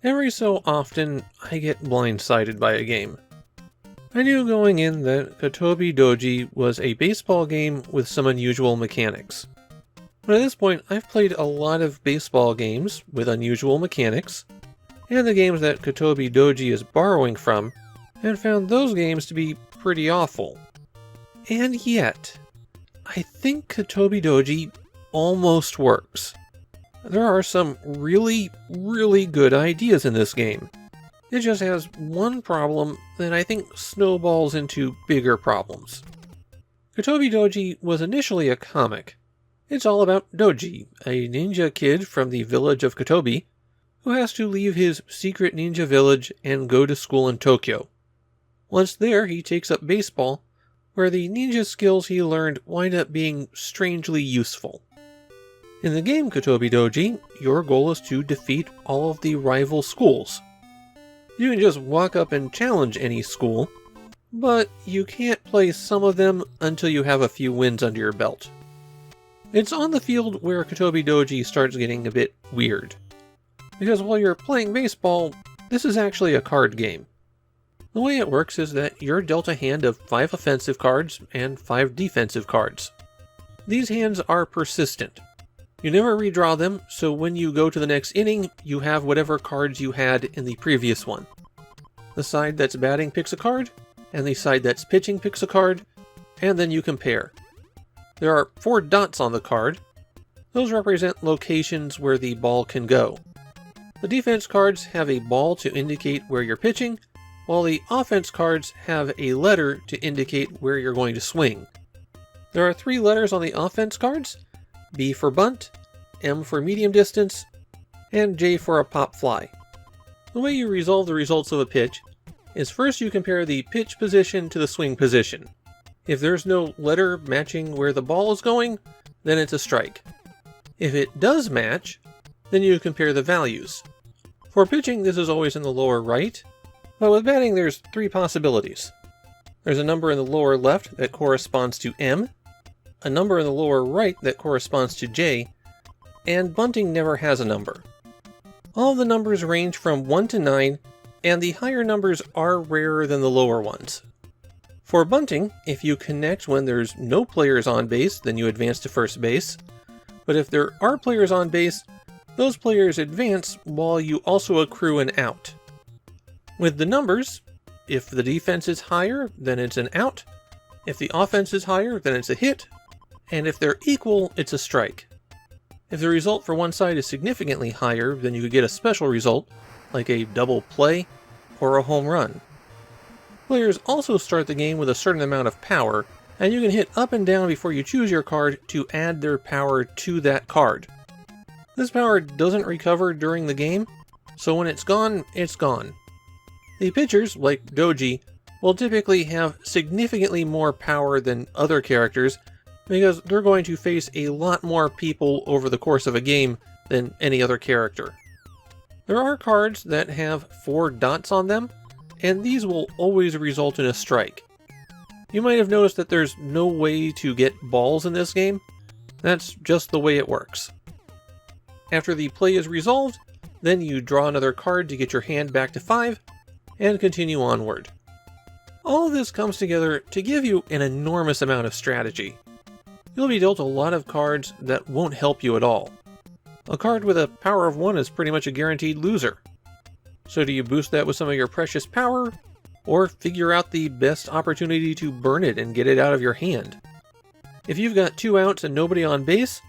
Every so often, I get blindsided by a game. I knew going in that Kattobi Douji was a baseball game with some unusual mechanics. But at this point, I've played a lot of baseball games with unusual mechanics, and the games that Kattobi Douji is borrowing from, and found those games to be pretty awful. And yet, I think Kattobi Douji almost works. There are some really, really good ideas in this game. It just has one problem that I think snowballs into bigger problems. Kattobi Douji was initially a comic. It's all about Douji, a ninja kid from the village of Kattobi, who has to leave his secret ninja village and go to school in Tokyo. Once there, he takes up baseball, where the ninja skills he learned wind up being strangely useful. In the game Kattobi Douji, your goal is to defeat all of the rival schools. You can just walk up and challenge any school, but you can't play some of them until you have a few wins under your belt. It's on the field where Kattobi Douji starts getting a bit weird. Because while you're playing baseball, this is actually a card game. The way it works is that you're dealt a hand of 5 offensive cards and 5 defensive cards. These hands are persistent. You never redraw them, so when you go to the next inning, you have whatever cards you had in the previous one. The side that's batting picks a card, and the side that's pitching picks a card, and then you compare. There are 4 dots on the card. Those represent locations where the ball can go. The defense cards have a ball to indicate where you're pitching, while the offense cards have a letter to indicate where you're going to swing. There are 3 letters on the offense cards: B for bunt, M for medium distance, and J for a pop fly. The way you resolve the results of a pitch is first you compare the pitch position to the swing position. If there's no letter matching where the ball is going, then it's a strike. If it does match, then you compare the values. For pitching, this is always in the lower right, but with batting there's 3 possibilities. There's a number in the lower left that corresponds to M, a number in the lower right that corresponds to J, and bunting never has a number. All of the numbers range from 1 to 9, and the higher numbers are rarer than the lower ones. For bunting, if you connect when there's no players on base, then you advance to first base, but if there are players on base, those players advance while you also accrue an out. With the numbers, if the defense is higher, then it's an out, if the offense is higher, then it's a hit, and if they're equal, it's a strike. If the result for one side is significantly higher, then you could get a special result, like a double play or a home run. Players also start the game with a certain amount of power, and you can hit up and down before you choose your card to add their power to that card. This power doesn't recover during the game, so when it's gone, it's gone. The pitchers, like Douji, will typically have significantly more power than other characters, because they're going to face a lot more people over the course of a game than any other character. There are cards that have 4 dots on them, and these will always result in a strike. You might have noticed that there's no way to get balls in this game. That's just the way it works. After the play is resolved, then you draw another card to get your hand back to 5, and continue onward. All of this comes together to give you an enormous amount of strategy. You'll be dealt a lot of cards that won't help you at all. A card with a power of 1 is pretty much a guaranteed loser. So do you boost that with some of your precious power, or figure out the best opportunity to burn it and get it out of your hand? If you've got 2 outs and nobody on base,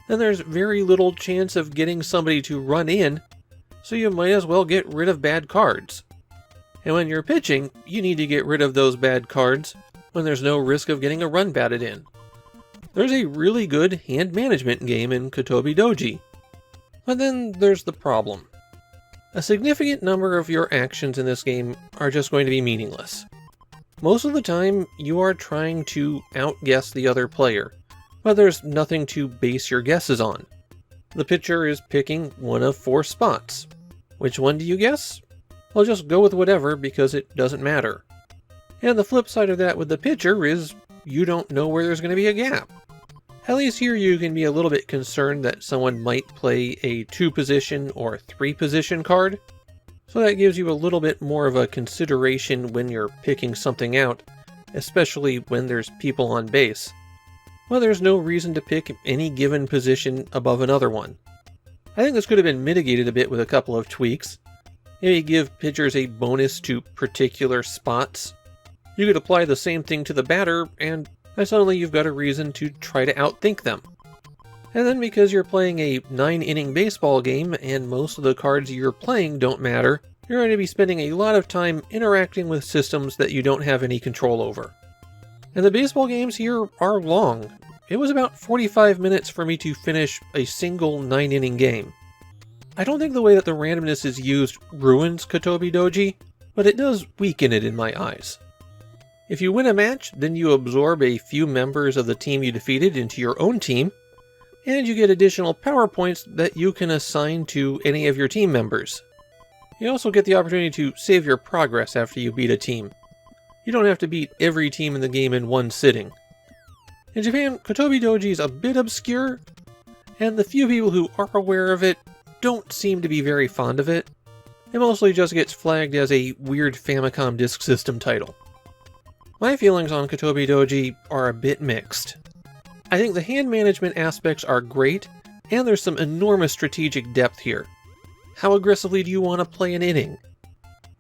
then there's very little chance of getting somebody to run in, so you might as well get rid of bad cards. And when you're pitching, you need to get rid of those bad cards when there's no risk of getting a run batted in. There's a really good hand management game in Kattobi Douji. But then there's the problem. A significant number of your actions in this game are just going to be meaningless. Most of the time, you are trying to outguess the other player, but there's nothing to base your guesses on. The pitcher is picking one of 4 spots. Which one do you guess? Well, just go with whatever because it doesn't matter. And the flip side of that with the pitcher is you don't know where there's going to be a gap. At least here you can be a little bit concerned that someone might play a 2-position or 3-position card. So that gives you a little bit more of a consideration when you're picking something out, especially when there's people on base. Well, there's no reason to pick any given position above another one. I think this could have been mitigated a bit with a couple of tweaks. Maybe give pitchers a bonus to particular spots. You could apply the same thing to the batter, and suddenly you've got a reason to try to outthink them. And then because you're playing a 9-inning baseball game and most of the cards you're playing don't matter, you're going to be spending a lot of time interacting with systems that you don't have any control over. And the baseball games here are long. It was about 45 minutes for me to finish a single 9-inning game. I don't think the way that the randomness is used ruins Kattobi Douji, but it does weaken it in my eyes. If you win a match, then you absorb a few members of the team you defeated into your own team, and you get additional power points that you can assign to any of your team members. You also get the opportunity to save your progress after you beat a team. You don't have to beat every team in the game in one sitting. In Japan, Kattobi Douji is a bit obscure, and the few people who are aware of it don't seem to be very fond of it. It mostly just gets flagged as a weird Famicom Disk System title. My feelings on Kattobi Douji are a bit mixed. I think the hand management aspects are great, and there's some enormous strategic depth here. How aggressively do you want to play an inning?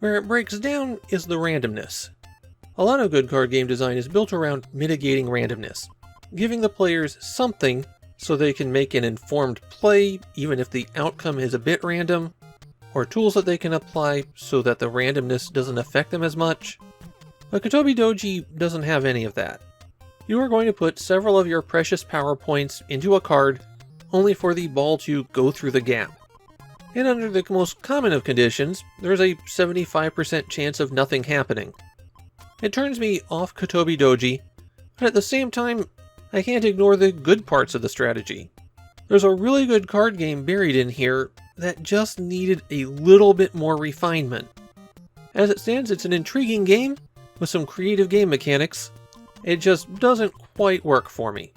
Where it breaks down is the randomness. A lot of good card game design is built around mitigating randomness, giving the players something so they can make an informed play even if the outcome is a bit random, or tools that they can apply so that the randomness doesn't affect them as much. But Kattobi Douji doesn't have any of that. You are going to put several of your precious power points into a card, only for the ball to go through the gap. And under the most common of conditions, there's a 75% chance of nothing happening. It turns me off Kattobi Douji, but at the same time, I can't ignore the good parts of the strategy. There's a really good card game buried in here that just needed a little bit more refinement. As it stands, it's an intriguing game with some creative game mechanics. It just doesn't quite work for me.